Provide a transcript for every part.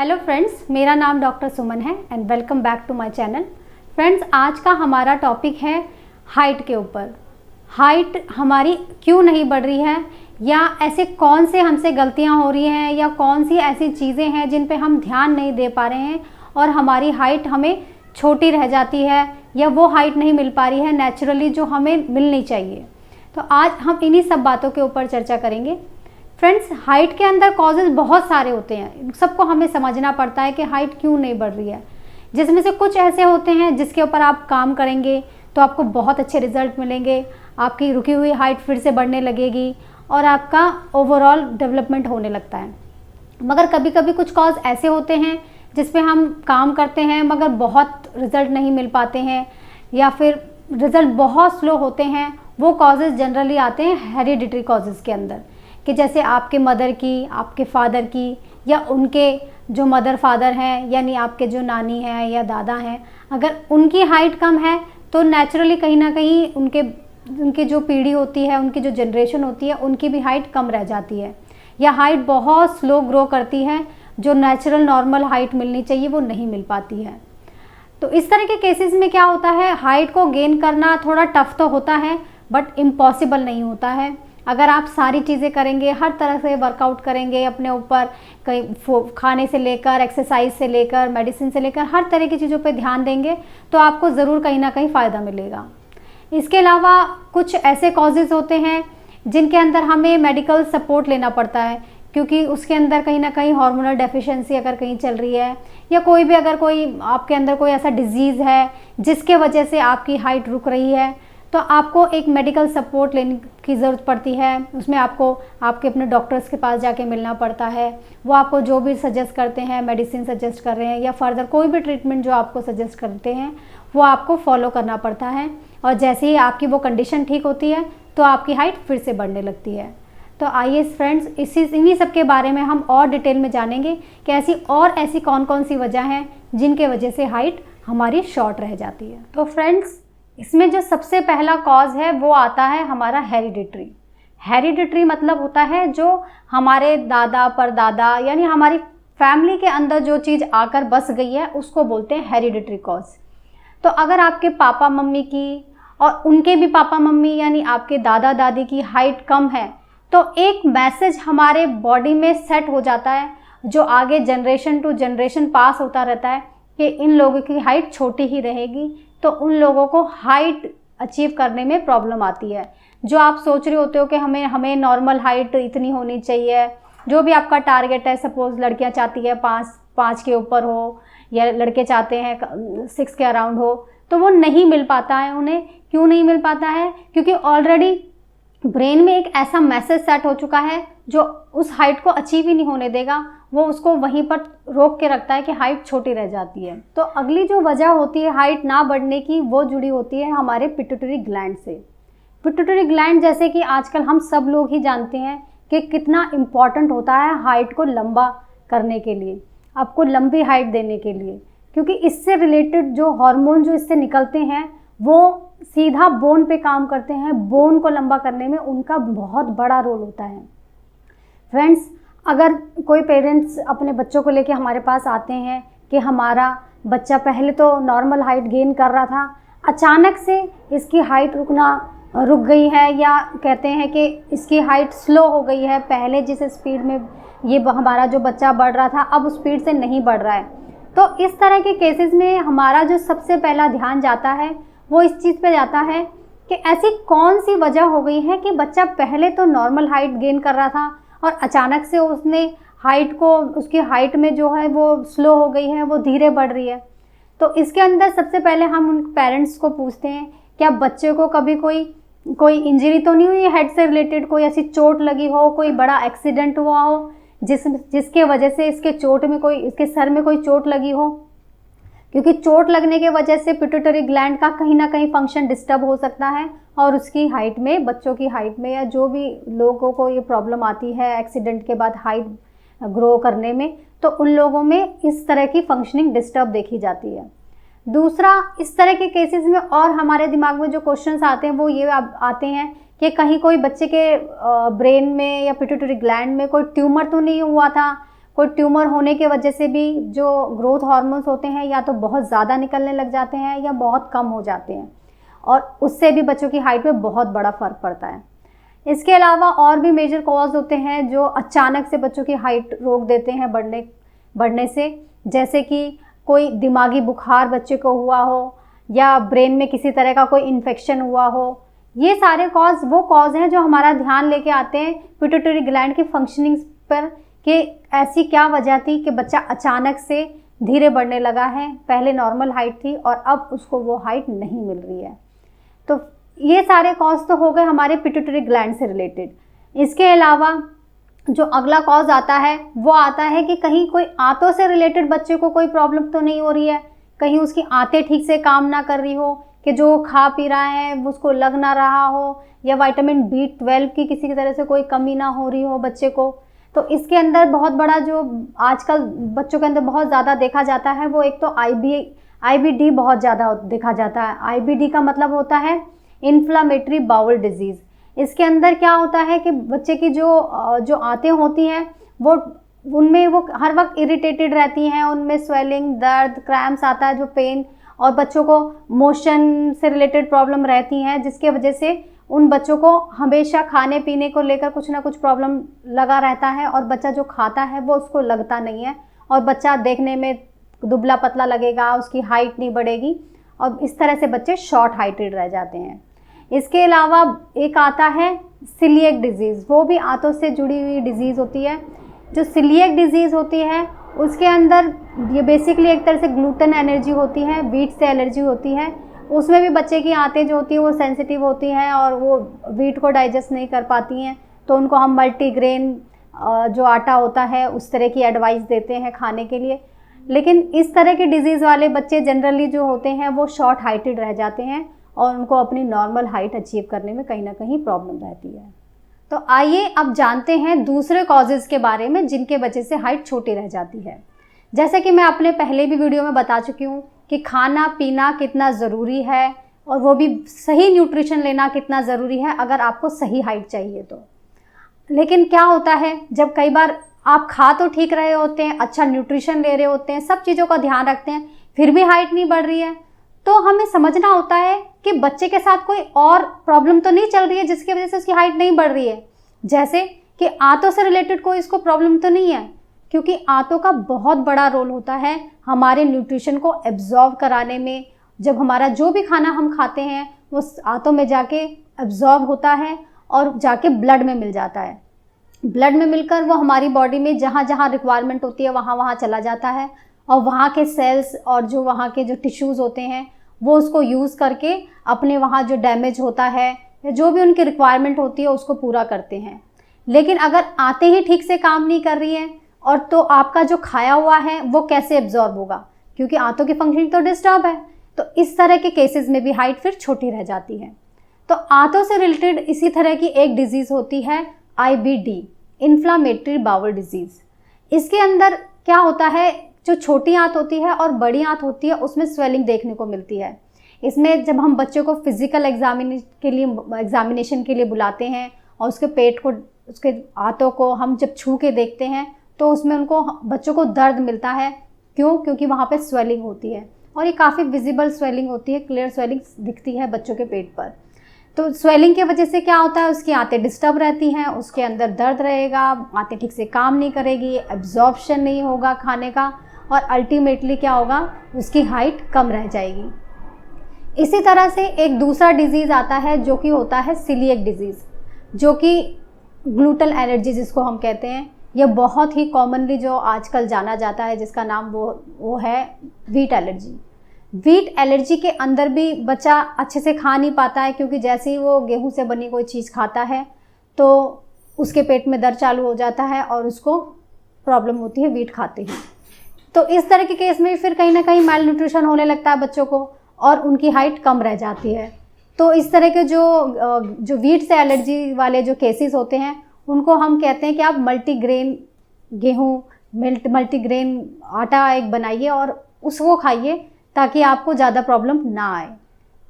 Hello friends, मेरा नाम doctor Suman है and welcome back to my channel. Friends, आज का हमारा टॉपिक है हाइट के ऊपर। हाइट हमारी क्यों नहीं बढ़ रही है, या ऐसे कौन से हमसे गलतियां हो रही हैं, या कौन सी ऐसी चीज़ें हैं जिन पे हम ध्यान नहीं दे पा रहे हैं और हमारी हाइट हमें छोटी रह जाती है, या वो हाइट नहीं मिल पा रही है नेचुरली जो हमें मिलनी चाहिए। तो आज हम इन्हीं सब बातों के ऊपर चर्चा करेंगे। फ्रेंड्स, हाइट के अंदर कॉजेज़ बहुत सारे होते हैं, सबको हमें समझना पड़ता है कि हाइट क्यों नहीं बढ़ रही है। जिसमें से कुछ ऐसे होते हैं जिसके ऊपर आप काम करेंगे तो आपको बहुत अच्छे रिजल्ट मिलेंगे, आपकी रुकी हुई हाइट फिर से बढ़ने लगेगी और आपका ओवरऑल डेवलपमेंट होने लगता है। मगर कभी कभी कुछ कॉज ऐसे होते हैं जिस पे हम काम करते हैं मगर बहुत रिजल्ट नहीं मिल पाते हैं, या फिर रिजल्ट बहुत स्लो होते हैं। वो कॉजेज़ जनरली आते हैं हेरिडिटरी कॉजेज़ के अंदर, कि जैसे आपके मदर की, आपके फादर की, या उनके जो मदर फादर हैं, यानी आपके जो नानी हैं या दादा हैं, अगर उनकी हाइट कम है तो नेचुरली कहीं ना कहीं उनकी जो पीढ़ी होती है, उनकी जो जनरेशन होती है, उनकी भी हाइट कम रह जाती है, या हाइट बहुत स्लो ग्रो करती है। जो नेचुरल नॉर्मल हाइट मिलनी चाहिए वो नहीं मिल पाती है। तो इस तरह के केसेस में क्या होता है, हाइट को गेन करना थोड़ा टफ तो होता है बट इम्पॉसिबल नहीं होता है। अगर आप सारी चीज़ें करेंगे, हर तरह से वर्कआउट करेंगे अपने ऊपर, कहीं खाने से लेकर, एक्सरसाइज से लेकर, मेडिसिन से लेकर, हर तरह की चीज़ों पे ध्यान देंगे तो आपको ज़रूर कहीं ना कहीं फ़ायदा मिलेगा। इसके अलावा कुछ ऐसे कॉजेज़ होते हैं जिनके अंदर हमें मेडिकल सपोर्ट लेना पड़ता है, क्योंकि उसके अंदर कहीं ना कहीं हार्मोनल डेफिशिएंसी अगर कहीं चल रही है, या कोई भी अगर कोई आपके अंदर कोई ऐसा डिजीज़ है जिसके वजह से आपकी हाइट रुक रही है, तो आपको एक मेडिकल सपोर्ट लेने की ज़रूरत पड़ती है। उसमें आपको आपके अपने डॉक्टर्स के पास जाके मिलना पड़ता है। वो आपको जो भी सजेस्ट करते हैं, मेडिसिन सजेस्ट कर रहे हैं या फर्दर कोई भी ट्रीटमेंट जो आपको सजेस्ट करते हैं, वो आपको फॉलो करना पड़ता है। और जैसे ही आपकी वो कंडीशन ठीक होती है तो आपकी हाइट फिर से बढ़ने लगती है। तो आइए फ्रेंड्स, इन्हीं सब के बारे में हम और डिटेल में जानेंगे कि ऐसी कौन कौन सी वजह हैं जिनके वजह से हाइट हमारी शॉर्ट रह जाती है। तो फ्रेंड्स, इसमें जो सबसे पहला कॉज है वो आता है हमारा हेरिडिटरी। हेरिडिटरी मतलब होता है जो हमारे दादा परदादा, यानी हमारी फैमिली के अंदर जो चीज़ आकर बस गई है उसको बोलते हैं हेरिडिटरी कॉज। तो अगर आपके पापा मम्मी की और उनके भी पापा मम्मी यानी आपके दादा दादी की हाइट कम है, तो एक मैसेज हमारे बॉडी में सेट हो जाता है जो आगे जनरेशन टू जनरेशन पास होता रहता है कि इन लोगों की हाइट छोटी ही रहेगी, तो उन लोगों को हाइट अचीव करने में प्रॉब्लम आती है। जो आप सोच रहे होते हो कि हमें नॉर्मल हाइट इतनी होनी चाहिए, जो भी आपका टारगेट है, सपोज लड़कियां चाहती है 5 के ऊपर हो, या लड़के चाहते हैं 6 के अराउंड हो, तो वो नहीं मिल पाता है उन्हें। क्यों नहीं मिल पाता है? क्योंकि ऑलरेडी ब्रेन में एक ऐसा मैसेज सेट हो चुका है जो उस हाइट को अचीव ही नहीं होने देगा, वो उसको वहीं पर रोक के रखता है कि हाइट छोटी रह जाती है। तो अगली जो वजह होती है हाइट ना बढ़ने की, वो जुड़ी होती है हमारे पिट्यूटरी ग्लैंड से। पिट्यूटरी ग्लैंड, जैसे कि आजकल हम सब लोग ही जानते हैं कि कितना इम्पॉर्टेंट होता है हाइट को लंबा करने के लिए, आपको लंबी हाइट देने के लिए, क्योंकि इससे रिलेटेड जो हार्मोन जो इससे निकलते हैं वो सीधा बोन पे काम करते हैं। बोन को लंबा करने में उनका बहुत बड़ा रोल होता है। फ्रेंड्स, अगर कोई पेरेंट्स अपने बच्चों को लेके हमारे पास आते हैं कि हमारा बच्चा पहले तो नॉर्मल हाइट गेन कर रहा था, अचानक से इसकी हाइट रुक गई है, या कहते हैं कि इसकी हाइट स्लो हो गई है, पहले जिस स्पीड में ये हमारा जो बच्चा बढ़ रहा था अब स्पीड से नहीं बढ़ रहा है, तो इस तरह के केसेस में हमारा जो सबसे पहला ध्यान जाता है वो इस चीज़ पे जाता है कि ऐसी कौन सी वजह हो गई है कि बच्चा पहले तो नॉर्मल हाइट गेन कर रहा था और अचानक से उसकी हाइट में जो है वो स्लो हो गई है, वो धीरे बढ़ रही है। तो इसके अंदर सबसे पहले हम उन पेरेंट्स को पूछते हैं, क्या बच्चे को कभी कोई इंजरी तो नहीं हुई हेड से रिलेटेड, कोई ऐसी चोट लगी हो, कोई बड़ा एक्सीडेंट हुआ हो जिसके वजह से इसके सर में कोई चोट लगी हो? क्योंकि चोट लगने के वजह से पिट्यूटरी ग्लैंड का कहीं ना कहीं फंक्शन डिस्टर्ब हो सकता है और उसकी हाइट में, बच्चों की हाइट में, या जो भी लोगों को ये प्रॉब्लम आती है एक्सीडेंट के बाद हाइट ग्रो करने में, तो उन लोगों में इस तरह की फंक्शनिंग डिस्टर्ब देखी जाती है। दूसरा, इस तरह के केसेस में और हमारे दिमाग में जो क्वेश्चंस आते हैं वो ये आते हैं कि कहीं कोई बच्चे के ब्रेन में या पिट्यूटरी ग्लैंड में कोई ट्यूमर तो नहीं हुआ था, कोई ट्यूमर होने के वजह से भी जो ग्रोथ हार्मोन्स होते हैं या तो बहुत ज़्यादा निकलने लग जाते हैं या बहुत कम हो जाते हैं, और उससे भी बच्चों की हाइट में बहुत बड़ा फ़र्क पड़ता है। इसके अलावा और भी मेजर कॉज होते हैं जो अचानक से बच्चों की हाइट रोक देते हैं बढ़ने से, जैसे कि कोई दिमागी बुखार बच्चे को हुआ हो या ब्रेन में किसी तरह का कोई इन्फेक्शन हुआ हो। ये सारे वो कॉज हैं जो हमारा ध्यान लेके आते हैं पिट्यूटरी ग्लैंड की फंक्शनिंग पर कि ऐसी क्या वजह थी कि बच्चा अचानक से धीरे बढ़ने लगा है, पहले नॉर्मल हाइट थी और अब उसको वो हाइट नहीं मिल रही है। तो ये सारे कॉज तो हो गए हमारे पिट्यूटरी ग्लैंड से रिलेटेड। इसके अलावा जो अगला कॉज आता है वो आता है कि कहीं कोई आंतों से रिलेटेड बच्चे को कोई प्रॉब्लम तो नहीं हो रही है, कहीं उसकी आंतें ठीक से काम ना कर रही हो, कि जो खा पी रहा है उसको लग ना रहा हो, या विटामिन B12 की किसी तरह से कोई कमी ना हो रही हो बच्चे को। तो इसके अंदर बहुत बड़ा जो आजकल बच्चों के अंदर बहुत ज़्यादा देखा जाता है वो एक तो IBD बहुत ज़्यादा देखा जाता है। IBD का मतलब होता है इन्फ्लामेटरी बाउल डिजीज़। इसके अंदर क्या होता है कि बच्चे की जो आंतें होती हैं वो उनमें वो हर वक्त इरिटेटेड रहती हैं, उनमें स्वेलिंग, दर्द, क्रैम्प्स आता है, जो पेन, और बच्चों को मोशन से रिलेटेड प्रॉब्लम रहती हैं, जिसके वजह से उन बच्चों को हमेशा खाने पीने को लेकर कुछ ना कुछ प्रॉब्लम लगा रहता है, और बच्चा जो खाता है वो उसको लगता नहीं है, और बच्चा देखने में दुबला पतला लगेगा, उसकी हाइट नहीं बढ़ेगी, और इस तरह से बच्चे शॉर्ट हाइटेड रह जाते हैं। इसके अलावा एक आता है सिलिएक डिजीज़, वो भी आंतों से जुड़ी हुई डिजीज़ होती है। जो सिलिएक डिजीज़ होती है उसके अंदर ये बेसिकली एक तरह से ग्लूटेन एलर्जी होती है, वीट से एलर्जी होती है। उसमें भी बच्चे की आंतें जो होती हैं वो सेंसिटिव होती हैं और वो वीट को डाइजेस्ट नहीं कर पाती हैं, तो उनको हम मल्टीग्रेन जो आटा होता है उस तरह की एडवाइस देते हैं खाने के लिए। लेकिन इस तरह के डिजीज़ वाले बच्चे जनरली जो होते हैं वो शॉर्ट हाइटेड रह जाते हैं और उनको अपनी नॉर्मल हाइट अचीव करने में कहीं ना कहीं प्रॉब्लम रहती है। तो आइए अब जानते हैं दूसरे कॉजेज़ के बारे में जिनके वजह से हाइट छोटी रह जाती है। जैसे कि मैं अपने पहले भी वीडियो में बता चुकी हूँ कि खाना पीना कितना ज़रूरी है, और वो भी सही न्यूट्रिशन लेना कितना ज़रूरी है अगर आपको सही हाइट चाहिए तो। लेकिन क्या होता है, जब कई बार आप खा तो ठीक रहे होते हैं, अच्छा न्यूट्रिशन ले रहे होते हैं, सब चीज़ों का ध्यान रखते हैं, फिर भी हाइट नहीं बढ़ रही है, तो हमें समझना होता है कि बच्चे के साथ कोई और प्रॉब्लम तो नहीं चल रही है जिसकी वजह से उसकी हाइट नहीं बढ़ रही है। जैसे कि आंतों से रिलेटेड कोई इसको प्रॉब्लम तो नहीं है, क्योंकि आंतों का बहुत बड़ा रोल होता है हमारे न्यूट्रिशन को एब्जॉर्ब कराने में। जब हमारा जो भी खाना हम खाते हैं वो आंतों में जाके एब्जॉर्ब होता है और जाके ब्लड में मिल जाता है। ब्लड में मिलकर वो हमारी बॉडी में जहाँ जहाँ रिक्वायरमेंट होती है वहाँ वहाँ चला जाता है, और वहाँ के सेल्स और जो वहाँ के जो टिश्यूज़ होते हैं वो उसको यूज़ करके अपने वहाँ जो डैमेज होता है या जो भी उनकी रिक्वायरमेंट होती है उसको पूरा करते हैं। लेकिन अगर आंतें ही ठीक से काम नहीं कर रही हैं और तो आपका जो खाया हुआ है वो कैसे एब्जॉर्ब होगा, क्योंकि आंतों की फंक्शनिंग तो डिस्टर्ब है। तो इस तरह के केसेस में भी हाइट फिर छोटी रह जाती है। तो आंतों से रिलेटेड इसी तरह की एक डिजीज़ होती है IBD, इन्फ्लामेटरी बाउल डिजीज़। इसके अंदर क्या होता है, जो छोटी आंत होती है और बड़ी आंत होती है उसमें स्वेलिंग देखने को मिलती है। इसमें जब हम बच्चों को फिजिकल एग्जामिनेशन के लिए बुलाते हैं और उसके पेट को, उसके आंतों को हम जब छू के देखते हैं तो उसमें बच्चों को दर्द मिलता है। क्यों? क्योंकि वहाँ पे स्वेलिंग होती है और ये काफ़ी विजिबल स्वेलिंग होती है, क्लियर स्वेलिंग दिखती है बच्चों के पेट पर। तो स्वेलिंग की वजह से क्या होता है, उसकी आंतें डिस्टर्ब रहती हैं, उसके अंदर दर्द रहेगा, आंतें ठीक से काम नहीं करेगी, एब्जॉर्प्शन नहीं होगा खाने का, और अल्टीमेटली क्या होगा, उसकी हाइट कम रह जाएगी। इसी तरह से एक दूसरा डिजीज़ आता है जो कि होता है सिलिएक डिजीज़, जो कि ग्लूटेन एलर्जी जिसको हम कहते हैं। यह बहुत ही कॉमनली जो आजकल जाना जाता है जिसका नाम वो है वीट एलर्जी। वीट एलर्जी के अंदर भी बच्चा अच्छे से खा नहीं पाता है, क्योंकि जैसे ही वो गेहूं से बनी कोई चीज़ खाता है तो उसके पेट में दर्द चालू हो जाता है और उसको प्रॉब्लम होती है वीट खाते ही। तो इस तरह के केस में फिर कहीं ना कहीं माइल न्यूट्रिशन होने लगता है बच्चों को और उनकी हाइट कम रह जाती है। तो इस तरह के जो वीट से एलर्जी वाले जो केसेस होते हैं उनको हम कहते हैं कि आप मल्टीग्रेन गेहूँ, मल्टीग्रेन आटा एक बनाइए और उसको खाइए ताकि आपको ज़्यादा प्रॉब्लम ना आए।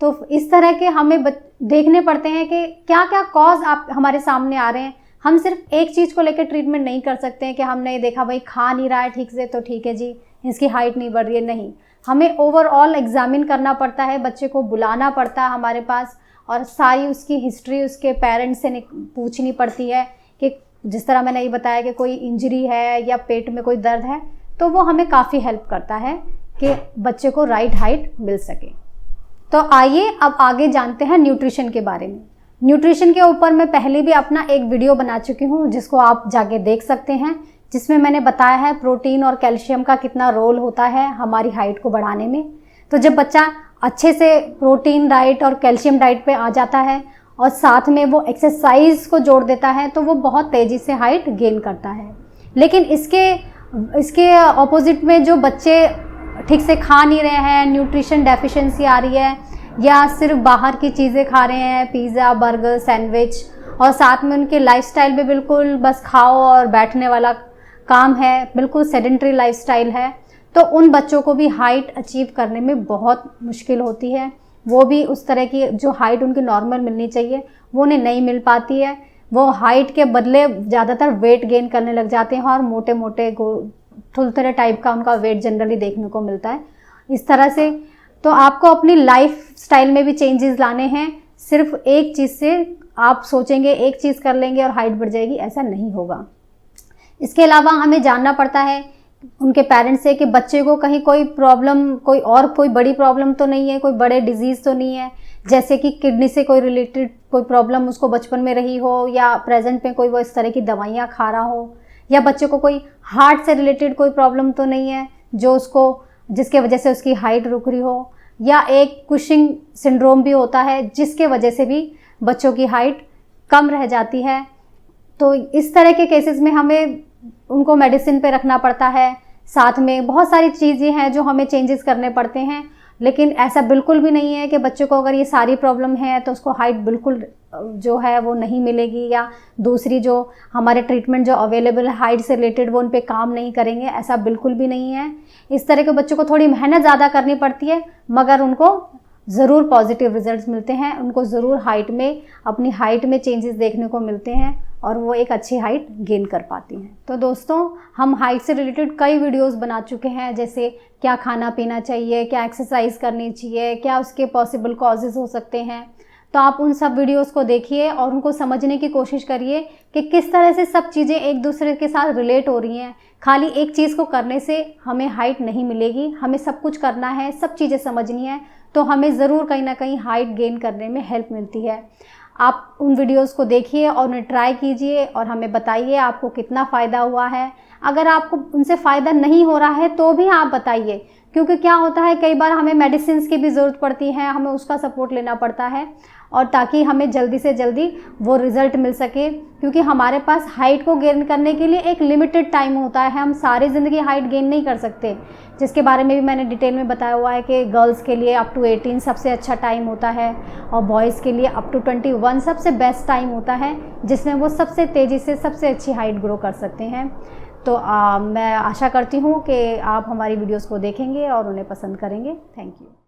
तो इस तरह के हमें देखने पड़ते हैं कि क्या क्या कॉज आप हमारे सामने आ रहे हैं हम सिर्फ एक चीज़ को लेकर ट्रीटमेंट नहीं कर सकते हैं कि हमने देखा भाई खा नहीं रहा है ठीक से तो ठीक है जी इसकी हाइट नहीं बढ़ रही है, नहीं, हमें ओवरऑल एग्जामिन करना पड़ता है, बच्चे को बुलाना पड़ता है हमारे पास और सारी उसकी हिस्ट्री उसके पेरेंट्स से पूछनी पड़ती है कि जिस तरह मैंने ये बताया कि कोई इंजरी है या पेट में कोई दर्द है, तो वो हमें काफ़ी हेल्प करता है कि बच्चे को राइट हाइट मिल सके। तो आइए अब आगे जानते हैं न्यूट्रिशन के बारे में। न्यूट्रिशन के ऊपर मैं पहले भी अपना एक वीडियो बना चुकी हूँ जिसको आप जाके देख सकते हैं, जिसमें मैंने बताया है प्रोटीन और कैल्शियम का कितना रोल होता है हमारी हाइट को बढ़ाने में। तो जब बच्चा अच्छे से प्रोटीन डाइट और कैल्शियम डाइट पे आ जाता है और साथ में वो एक्सरसाइज को जोड़ देता है तो वो बहुत तेज़ी से हाइट गेन करता है। लेकिन इसके ऑपोजिट में जो बच्चे ठीक से खा नहीं रहे हैं, न्यूट्रिशन डेफिशिएंसी आ रही है या सिर्फ बाहर की चीज़ें खा रहे हैं, पिज़्ज़ा, बर्गर, सैंडविच, और साथ में उनके लाइफस्टाइल भी बिल्कुल बस खाओ और बैठने वाला काम है, बिल्कुल सेडेंट्री लाइफस्टाइल है, तो उन बच्चों को भी हाइट अचीव करने में बहुत मुश्किल होती है। वो भी उस तरह की जो हाइट उनकी नॉर्मल मिलनी चाहिए वो उन्हें नहीं मिल पाती है। वो हाइट के बदले ज़्यादातर वेट गेन करने लग जाते हैं और मोटे मोटे थुलथुले टाइप का उनका वेट जनरली देखने को मिलता है। इस तरह से तो आपको अपनी लाइफ स्टाइल में भी चेंजेस लाने हैं। सिर्फ एक चीज़ से आप सोचेंगे एक चीज़ कर लेंगे और हाइट बढ़ जाएगी, ऐसा नहीं होगा। इसके अलावा हमें जानना पड़ता है उनके पेरेंट्स से कि बच्चे को कहीं कोई प्रॉब्लम, कोई बड़ी प्रॉब्लम तो नहीं है, कोई बड़े डिजीज़ तो नहीं है, जैसे कि किडनी से कोई रिलेटेड कोई प्रॉब्लम उसको बचपन में रही हो या प्रेजेंट में कोई वो इस तरह की दवाइयाँ खा रहा हो, या बच्चे को कोई हार्ट से रिलेटेड कोई प्रॉब्लम तो नहीं है जिसके वजह से उसकी हाइट रुक रही हो, या एक कुशिंग सिंड्रोम भी होता है जिसके वजह से भी बच्चों की हाइट कम रह जाती है। तो इस तरह के केसेस में हमें उनको मेडिसिन पे रखना पड़ता है। साथ में बहुत सारी चीज़ें हैं जो हमें चेंजेस करने पड़ते हैं, लेकिन ऐसा बिल्कुल भी नहीं है कि बच्चे को अगर ये सारी प्रॉब्लम है तो उसको हाइट बिल्कुल जो है वो नहीं मिलेगी, या दूसरी जो हमारे ट्रीटमेंट जो अवेलेबल है हाइट से रिलेटेड वो उन पे काम नहीं करेंगे, ऐसा बिल्कुल भी नहीं है। इस तरह के बच्चों को थोड़ी मेहनत ज़्यादा करनी पड़ती है, मगर उनको ज़रूर पॉजिटिव रिजल्ट्स मिलते हैं, उनको ज़रूर अपनी हाइट में चेंजेस देखने को मिलते हैं और वो एक अच्छी हाइट गेन कर पाती हैं। तो दोस्तों, हम हाइट से रिलेटेड कई वीडियोस बना चुके हैं, जैसे क्या खाना पीना चाहिए, क्या एक्सरसाइज करनी चाहिए, क्या उसके पॉसिबल कॉजेज़ हो सकते हैं। तो आप उन सब वीडियोस को देखिए और उनको समझने की कोशिश करिए कि किस तरह से सब चीज़ें एक दूसरे के साथ रिलेट हो रही हैं। खाली एक चीज़ को करने से हमें हाइट नहीं मिलेगी, हमें सब कुछ करना है, सब चीज़ें समझनी है, तो हमें ज़रूर कहीं ना कहीं हाइट गेन करने में हेल्प मिलती है। आप उन वीडियोस को देखिए और उन्हें ट्राई कीजिए और हमें बताइए आपको कितना फ़ायदा हुआ है। अगर आपको उनसे फ़ायदा नहीं हो रहा है तो भी आप बताइए, क्योंकि क्या होता है कई बार हमें मेडिसिन की भी ज़रूरत पड़ती है, हमें उसका सपोर्ट लेना पड़ता है, और ताकि हमें जल्दी से जल्दी वो रिज़ल्ट मिल सके। क्योंकि हमारे पास हाइट को गेन करने के लिए एक लिमिटेड टाइम होता है, हम सारी ज़िंदगी हाइट गेन नहीं कर सकते, जिसके बारे में भी मैंने डिटेल में बताया हुआ है कि गर्ल्स के लिए अप टू 18 सबसे अच्छा टाइम होता है और बॉयज़ के लिए अप टू 21 सबसे बेस्ट टाइम होता है, जिसमें वो सबसे तेज़ी से सबसे अच्छी हाइट ग्रो कर सकते हैं। तो मैं आशा करती हूँ कि आप हमारी वीडियोस को देखेंगे और उन्हें पसंद करेंगे। Thank you.